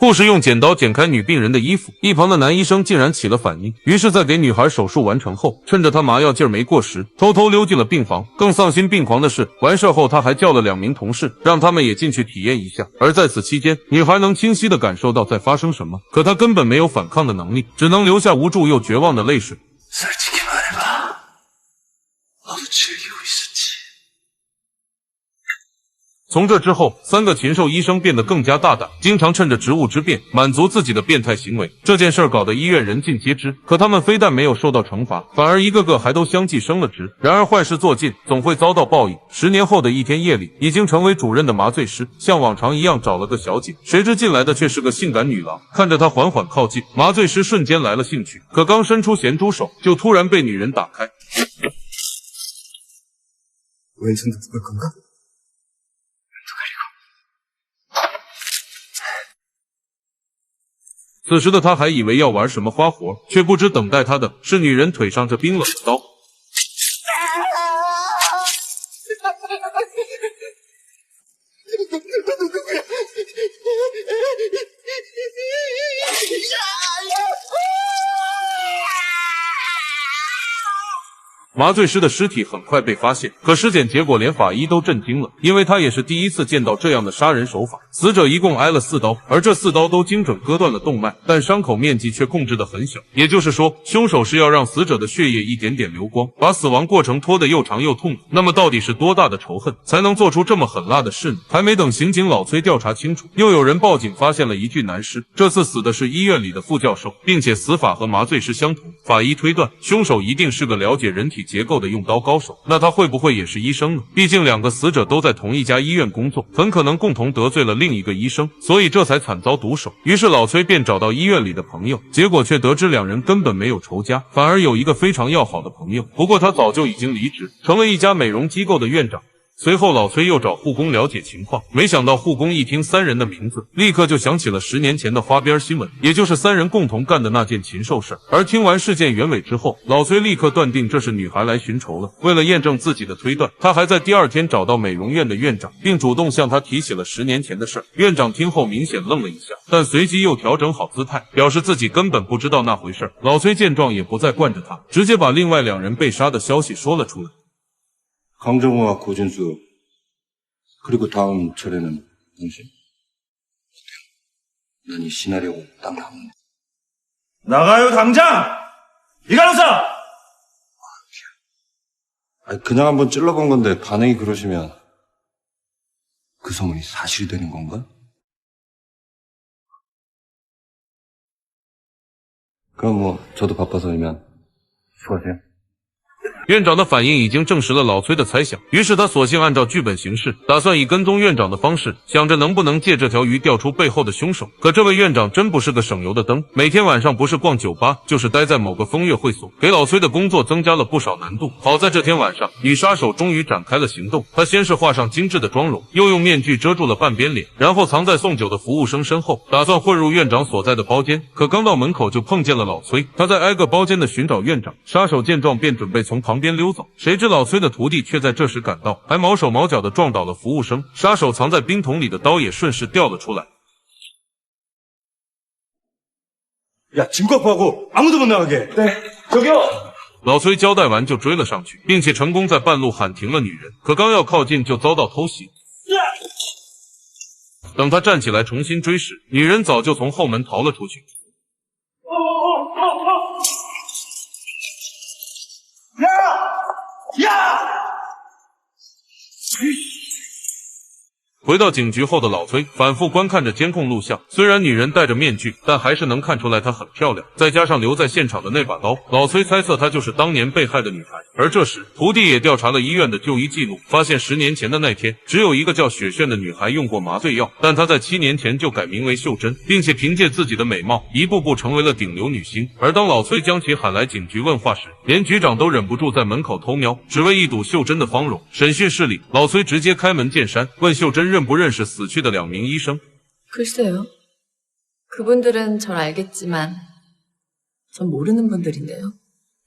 护士用剪刀剪开女病人的衣服，一旁的男医生竟然起了反应，于是，在给女孩手术完成后，趁着她麻药劲儿没过时，偷偷溜进了病房。更丧心病狂的是，完事后他还叫了2名同事，让他们也进去体验一下。而在此期间，女孩能清晰地感受到在发生什么，可她根本没有反抗的能力，只能流下无助又绝望的泪水。从这之后，3个禽兽医生变得更加大胆，经常趁着职务之便满足自己的变态行为。这件事搞得医院人尽皆知，可他们非但没有受到惩罚，反而一个个还都相继升了职。然而坏事做尽，总会遭到报应。10年后的一天夜里，已经成为主任的麻醉师像往常一样找了个小姐，谁知进来的却是个性感女郎。看着她缓缓靠近，麻醉师瞬间来了兴趣，可刚伸出咸猪手，就突然被女人打开。此时的他还以为要玩什么花活，却不知等待他的是女人腿上这冰冷的刀。麻醉师的尸体很快被发现，可尸检结果连法医都震惊了，因为他也是第一次见到这样的杀人手法。死者一共挨了4刀，而这4刀都精准割断了动脉，但伤口面积却控制得很小，也就是说，凶手是要让死者的血液一点点流光，把死亡过程拖得又长又痛苦。那么到底是多大的仇恨，才能做出这么狠辣的事呢？还没等刑警老崔调查清楚，又有人报警发现了一具男尸，这次死的是医院里的副教授，并且死法和麻醉师相同。法医推断，凶手一定是个了解人体结构的用刀高手，那他会不会也是医生呢？毕竟2个死者都在同一家医院工作，很可能共同得罪了另一个医生，所以这才惨遭毒手。于是老崔便找到医院里的朋友，结果却得知2人根本没有仇家，反而有一个非常要好的朋友，不过他早就已经离职，成了一家美容机构的院长。随后老崔又找护工了解情况，没想到护工一听3人的名字，立刻就想起了10年前的花边新闻，也就是3人共同干的那件禽兽事。而听完事件原委之后，老崔立刻断定这是女孩来寻仇了。为了验证自己的推断，他还在第2天找到美容院的院长，并主动向他提起了10年前的事。院长听后明显愣了一下，但随即又调整好姿态，表示自己根本不知道那回事。老崔见状也不再惯着他，直接把另外2人被杀的消息说了出来。 강정호와 고진수 그리고 다음 차례는 당신. 난 이 시나리오 딱 나옵니다. 나가요 당장! 이 간호사! 아니 그냥 한번 찔러본 건데 반응이 그러시면 그 소문이 사실이 되는 건가? 그럼 뭐 저도 바빠서 이만 수고하세요. 院长的反应已经证实了老崔的猜想，于是他索性按照剧本行事，打算以跟踪院长的方式，想着能不能借这条鱼调出背后的凶手。可这位院长真不是个省油的灯，每天晚上不是逛酒吧，就是待在某个风月会所，给老崔的工作增加了不少难度。好在这天晚上，女杀手终于展开了行动。她先是画上精致的妆容，又用面具遮住了半边脸，然后藏在送酒的服务生身后，打算混入院长所在的包间。可刚到门口就碰见了老崔，他在挨个包间的寻找院长。杀手见状便准备从旁边溜走，谁知老崔的徒弟却在这时赶到，还毛手毛脚的撞倒了服务生。杀手藏在冰桶里的刀也顺势掉了出来。 야, 짐 확보하고 아무도 못 나가게. 네, 저기요. 老崔交代完就追了上去，并且成功在半路喊停了女人。可刚要靠近，就遭到偷袭。等他站起来重新追时，女人早就从后门逃了出去。 야! 回到警局后的老崔反复观看着监控录像，虽然女人戴着面具，但还是能看出来她很漂亮。再加上留在现场的那把刀，老崔猜测她就是当年被害的女孩。而这时，徒弟也调查了医院的就医记录，发现10年前的那天，只有一个叫雪炫的女孩用过麻醉药，但她在7年前就改名为秀珍，并且凭借自己的美貌，一步步成为了顶流女星。而当老崔将其喊来警局问话时，连局长都忍不住在门口偷瞄，只为一睹秀珍的芳容。审讯室里，老崔直接开门见山，问秀珍 认不认识死去的2名医生？ 글쎄요. 그분들은 절 알겠지만 전 모르는 분들인데요.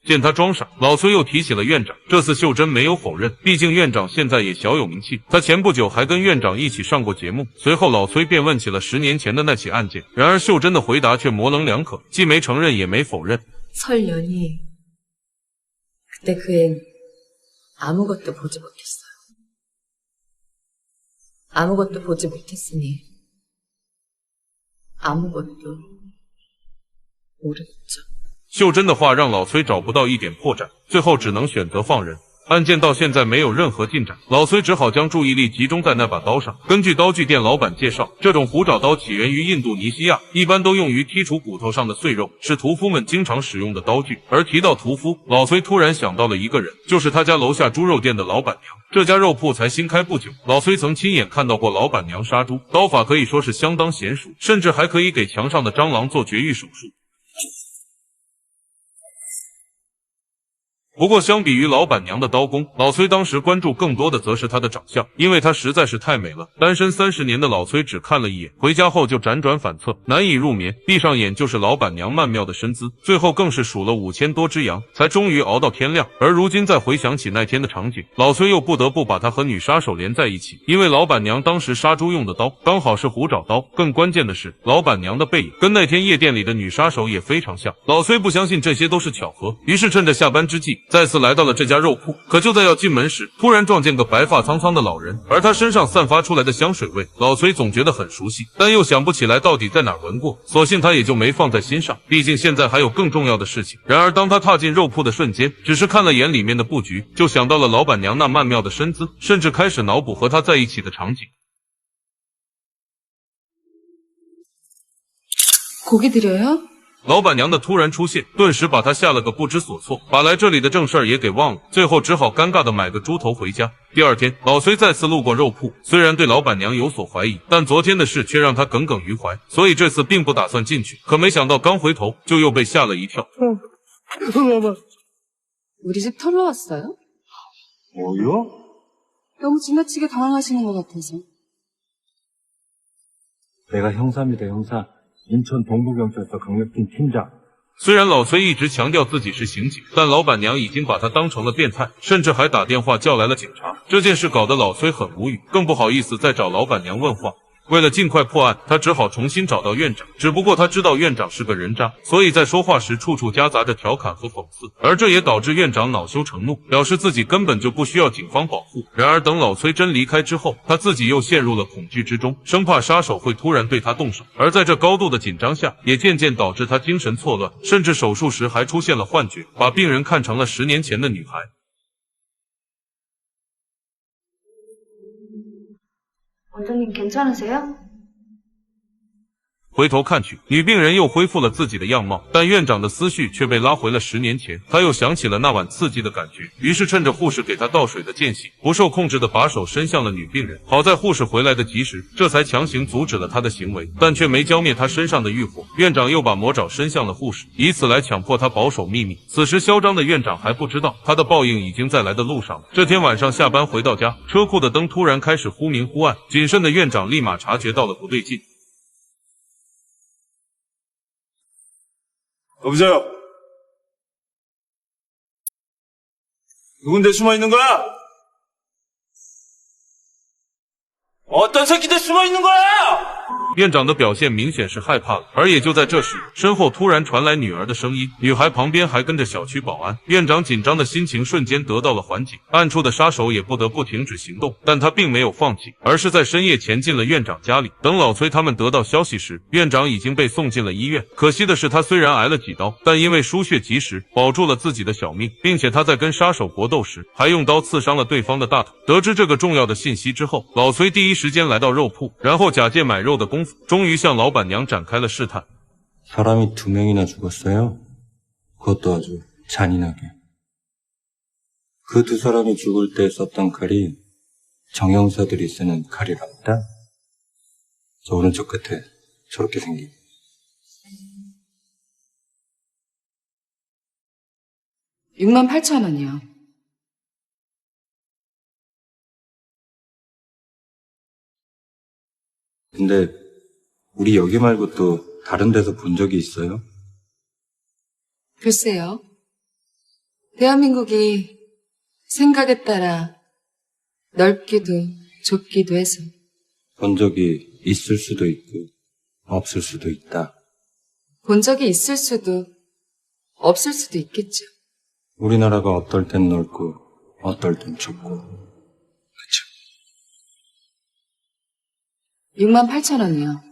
见他装傻，老崔又提起了院长。这次秀珍没有否认，毕竟院长现在也小有名气，他前不久还跟院长一起上过节目。随后老崔便问起了10年前的那起案件，然而秀珍的回答却模棱两可，既没承认也没否认。 설년이 그때 그 앤 아무것도 보지 못했어요. 아무것도 보지 못했으니 아무것도 모르겠죠. 秀珍的话让老崔找不到一点破绽，最后只能选择放人。案件到现在没有任何进展，老崔只好将注意力集中在那把刀上。根据刀具店老板介绍，这种虎爪刀起源于印度尼西亚，一般都用于剔除骨头上的碎肉，是屠夫们经常使用的刀具。而提到屠夫，老崔突然想到了一个人，就是他家楼下猪肉店的老板娘。这家肉铺才新开不久，老崔曾亲眼看到过老板娘杀猪，刀法可以说是相当娴熟，甚至还可以给墙上的蟑螂做绝育手术。 不过，相比于老板娘的刀工，老崔当时关注更多的则是她的长相，因为她实在是太美了。单身30年的老崔只看了一眼，回家后就辗转反侧，难以入眠。闭上眼就是老板娘曼妙的身姿，最后更是数了5000多只羊，才终于熬到天亮。而如今再回想起那天的场景，老崔又不得不把她和女杀手连在一起，因为老板娘当时杀猪用的刀刚好是虎爪刀。更关键的是，老板娘的背影跟那天夜店里的女杀手也非常像。老崔不相信这些都是巧合，于是趁着下班之际。 再次来到了这家肉铺，可就在要进门时，突然撞见个白发苍苍的老人，而他身上散发出来的香水味，老崔总觉得很熟悉，但又想不起来到底在哪儿闻过，索性他也就没放在心上，毕竟现在还有更重要的事情。然而，当他踏进肉铺的瞬间，只是看了眼里面的布局，就想到了老板娘那曼妙的身姿，甚至开始脑补和她在一起的场景。 고기 드려요? 老板娘的突然出现，顿时把他吓了个不知所措，把来这里的正事儿也给忘了，最后只好尴尬的买个猪头回家。第二天，老崔再次路过肉铺，虽然对老板娘有所怀疑，但昨天的事却让他耿耿于怀，所以这次并不打算进去。可没想到刚回头，就又被吓了一跳。우리 집 털러 왔어요? 뭐요? 너무 지나치게 당황하시는 것 같아서. 내가 형사입니다, 형사. 인천 동부경찰서 강력팀 팀장. 虽然老崔一直强调自己是刑警，但老板娘已经把他当成了变态，甚至还打电话叫来了警察。这件事搞得老崔很无语，更不好意思再找老板娘问话。为了尽快破案，他只好重新找到院长。只不过他知道院长是个人渣，所以在说话时处处夹杂着调侃和讽刺，而这也导致院长恼羞成怒，表示自己根本就不需要警方保护。然而等老崔真离开之后，他自己又陷入了恐惧之中，生怕杀手会突然对他动手。而在这高度的紧张下，也渐渐导致他精神错乱，甚至手术时还出现了幻觉，把病人看成了10年前的女孩。 원장님 괜찮으세요? 回头看去，女病人又恢复了自己的样貌，但院长的思绪却被拉回了10年前。他又想起了那晚刺激的感觉，于是趁着护士给他倒水的间隙，不受控制的把手伸向了女病人。好在护士回来的及时，这才强行阻止了他的行为，但却没浇灭他身上的欲火。院长又把魔爪伸向了护士，以此来强迫他保守秘密。此时嚣张的院长还不知道，他的报应已经在来的路上了。这天晚上下班回到家，车库的灯突然开始忽明忽暗，谨慎的院长立马察觉到了不对劲。 여보세요? 누군데 숨어 있는 거야? 어떤 새끼들 숨어 있는 거야? 院长的表现明显是害怕了，而也就在这时，身后突然传来女儿的声音，女孩旁边还跟着小区保安。院长紧张的心情瞬间得到了缓解，暗处的杀手也不得不停止行动，但他并没有放弃，而是在深夜潜进了院长家里。等老崔他们得到消息时，院长已经被送进了医院。可惜的是，他虽然挨了几刀，但因为输血及时，保住了自己的小命，并且他在跟杀手搏斗时，还用刀刺伤了对方的大腿。得知这个重要的信息之后，老崔第一时间来到肉铺，然后假借买肉的功夫，终于向老板娘展开了试探。 사람이 2명이나 죽었어요. 그것도 아주 잔인하게. 그 2사람이 죽을 때 썼던 칼이 정형사들이 쓰는 칼이랍니다. 저 오른쪽 끝에 저렇게 생긴. 68,000원이요. 근데 우리 여기 말고 또 다른 데서 본 적이 있어요? 글쎄요. 대한민국이 생각에 따라 넓기도 좁기도 해서 본 적이 있을 수도 있고 없을 수도 있다. 본 적이 있을 수도 없을 수도 있겠죠. 우리나라가 어떨 땐 넓고 어떨 땐 좁고. 68,000원이요.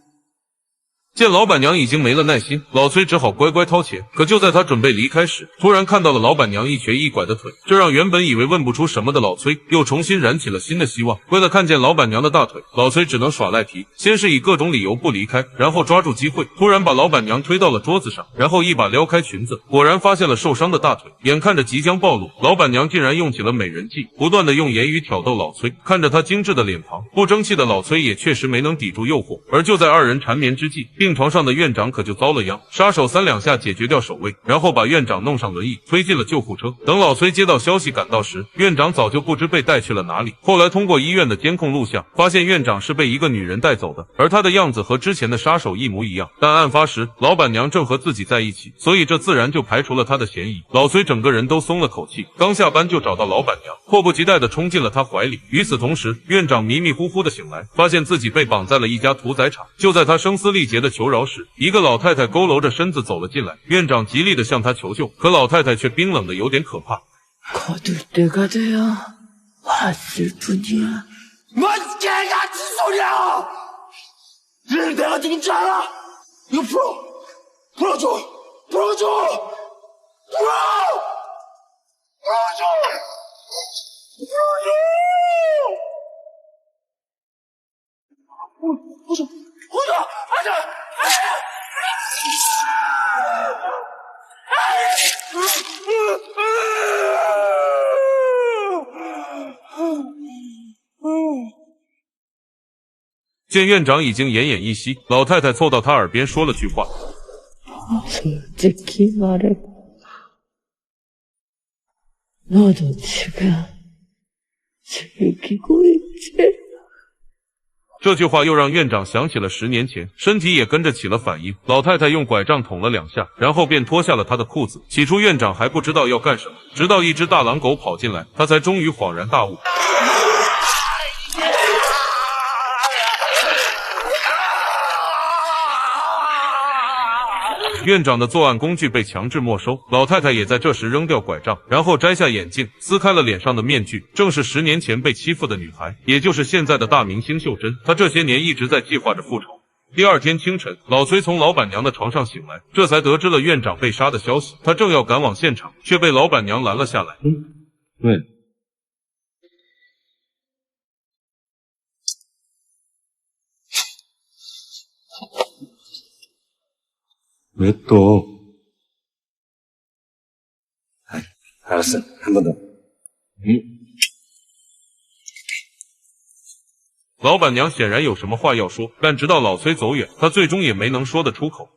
见老板娘已经没了耐心，老崔只好乖乖掏钱。可就在他准备离开时，突然看到了老板娘一瘸一拐的腿，这让原本以为问不出什么的老崔又重新燃起了新的希望。为了看见老板娘的大腿，老崔只能耍赖皮，先是以各种理由不离开，然后抓住机会，突然把老板娘推到了桌子上，然后一把撩开裙子，果然发现了受伤的大腿。眼看着即将暴露，老板娘竟然用起了美人计，不断的用言语挑逗老崔。看着他精致的脸庞，不争气的老崔也确实没能抵住诱惑。而就在二人缠绵之际，病床上的院长可就遭了殃，杀手3两下解决掉守卫，然后把院长弄上轮椅，推进了救护车。等老崔接到消息赶到时，院长早就不知被带去了哪里。后来通过医院的监控录像，发现院长是被一个女人带走的，而他的样子和之前的杀手一模一样。但案发时，老板娘正和自己在一起，所以这自然就排除了他的嫌疑。老崔整个人都松了口气，刚下班就找到老板娘，迫不及待地冲进了她怀里。与此同时，院长迷迷糊糊地醒来，发现自己被绑在了一家屠宰场。就在他声嘶力竭地求饶时，一个老太太佝偻着身子走了进来，院长极力地向她求救，可老太太却冰冷得有点可怕。 거둘 때가 돼야 왔을 뿐이야. 뭔 개같은 소리야! 얘를 내가 죽인 줄 알아? 이거 풀어줘! 풀어줘! 하자! 见院长已经奄奄一息，老太太凑到他耳边说了句话。 솔직히 말해봐. 너도 지금 즐기고 있지? 这句话又让院长想起了10年前，身体也跟着起了反应。老太太用拐杖捅了2下，然后便脱下了他的裤子。起初院长还不知道要干什么，直到一只大狼狗跑进来，他才终于恍然大悟。 院长的作案工具被强制没收，老太太也在这时扔掉拐杖，然后摘下眼镜，撕开了脸上的面具，正是10年前被欺负的女孩，也就是现在的大明星秀珍。她这些年一直在计划着复仇。第二天清晨，老崔从老板娘的床上醒来，这才得知了院长被杀的消息。他正要赶往现场，却被老板娘拦了下来。왜? 왜 또? 알았어. 한 번 더. 응? 老板娘显然有什么话要说，但直到老崔走远，她最终也没能说得出口。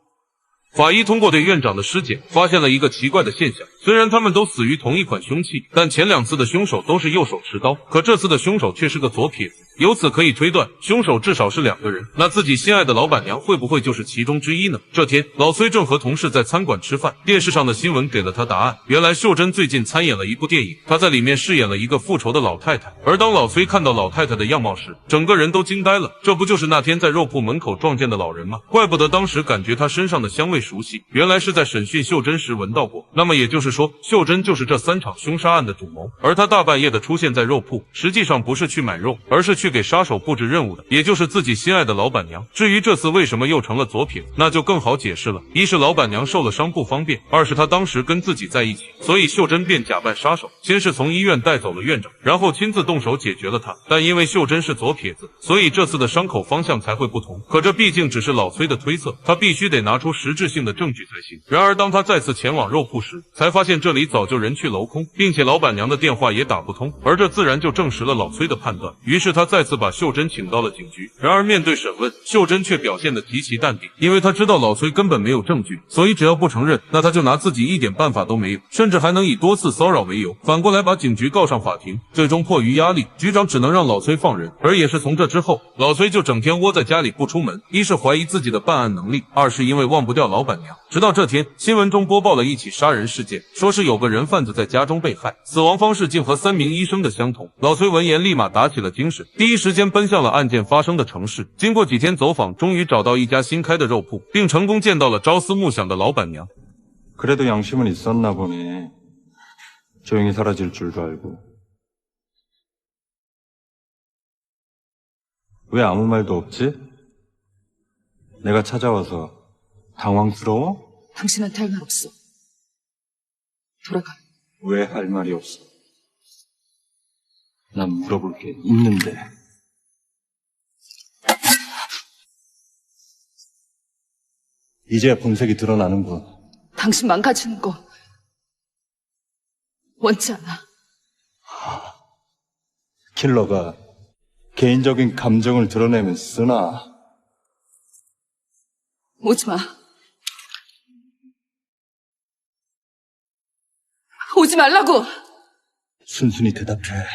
法医通过对院长的尸检，发现了一个奇怪的现象。虽然他们都死于同一款凶器，但前2次的凶手都是右手持刀，可这次的凶手却是个左撇子。由此可以推断，凶手至少是2个人。那自己心爱的老板娘会不会就是其中之一呢？这天，老崔正和同事在餐馆吃饭，电视上的新闻给了他答案。原来秀珍最近参演了一部电影，她在里面饰演了一个复仇的老太太。而当老崔看到老太太的样貌时，整个人都惊呆了。这不就是那天在肉铺门口撞见的老人吗？怪不得当时感觉她身上的香味熟悉，原来是在审讯秀珍时闻到过。那么也就是说，秀珍就是这3场凶杀案的主谋。而她大半夜的出现在肉铺，实际上不是去买肉，而是去给杀手布置任务的，也就是自己心爱的老板娘。至于这次为什么又成了左撇，那就更好解释了。一是老板娘受了伤不方便，二是她当时跟自己在一起，所以秀珍便假扮杀手，先是从医院带走了院长，然后亲自动手解决了他。但因为秀珍是左撇子，所以这次的伤口方向才会不同。可这毕竟只是老崔的推测，他必须得拿出实质性的证据才行。然而当他再次前往肉铺时，才发现这里早就人去楼空，并且老板娘的电话也打不通，而这自然就证实了老崔的判断。于是他再再次把秀珍请到了警局。然而面对审问，秀珍却表现得极其淡定，因为她知道老崔根本没有证据，所以只要不承认，那他就拿自己一点办法都没有，甚至还能以多次骚扰为由，反过来把警局告上法庭。最终迫于压力，局长只能让老崔放人。而也是从这之后，老崔就整天窝在家里不出门，一是怀疑自己的办案能力，二是因为忘不掉老板娘。直到这天，新闻中播报了一起杀人事件，说是有个人贩子在家中被害，死亡方式竟和3名医生的相同。老崔闻言立马打起了精神，第一时间奔向了案件发生的城市。经过几天走访，终于找到一家新开的肉铺，并成功见到了朝思暮想的老板娘。 그래도 양심은 있었나 보네. 조용히 사라질 줄도 알고. 왜 아무 말도 없지? 내가 찾아와서 당황스러워? 당신한테 할 말 없어. 돌아가. 왜 할 말이 없어? 난 물어볼 게 있는데. 이제야 본색이 드러나는군. 당신 망가지는 거 원치 않아. 킬러가 개인적인 감정을 드러내면 쓰나? 오지 마. 오지 말라고. 순순히 대답해.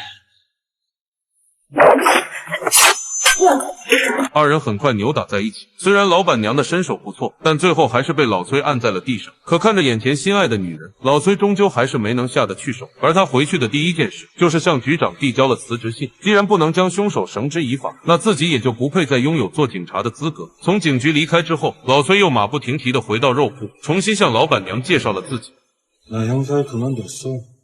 二人很快扭打在一起，虽然老板娘的身手不错，但最后还是被老崔按在了地上。可看着眼前心爱的女人，老崔终究还是没能下得去手。而他回去的第一件事，就是向局长递交了辞职信。既然不能将凶手绳之以法，那自己也就不配再拥有做警察的资格。从警局离开之后，老崔又马不停蹄地回到肉铺，重新向老板娘介绍了自己。 나 형사에 그만뒀어.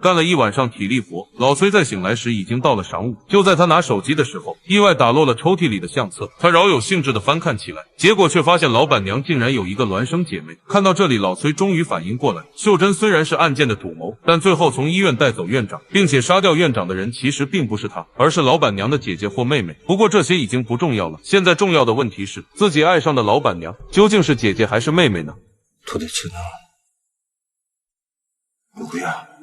干了一晚上体力活，老崔在醒来时已经到了晌午。就在他拿手机的时候，意外打落了抽屉里的相册。他饶有兴致地翻看起来，结果却发现老板娘竟然有一个孪生姐妹。看到这里，老崔终于反应过来，秀珍虽然是案件的主谋，但最后从医院带走院长，并且杀掉院长的人其实并不是他，而是老板娘的姐姐或妹妹。不过这些已经不重要了，现在重要的问题是，自己爱上的老板娘究竟是姐姐还是妹妹呢？ 도대체 너 누구야?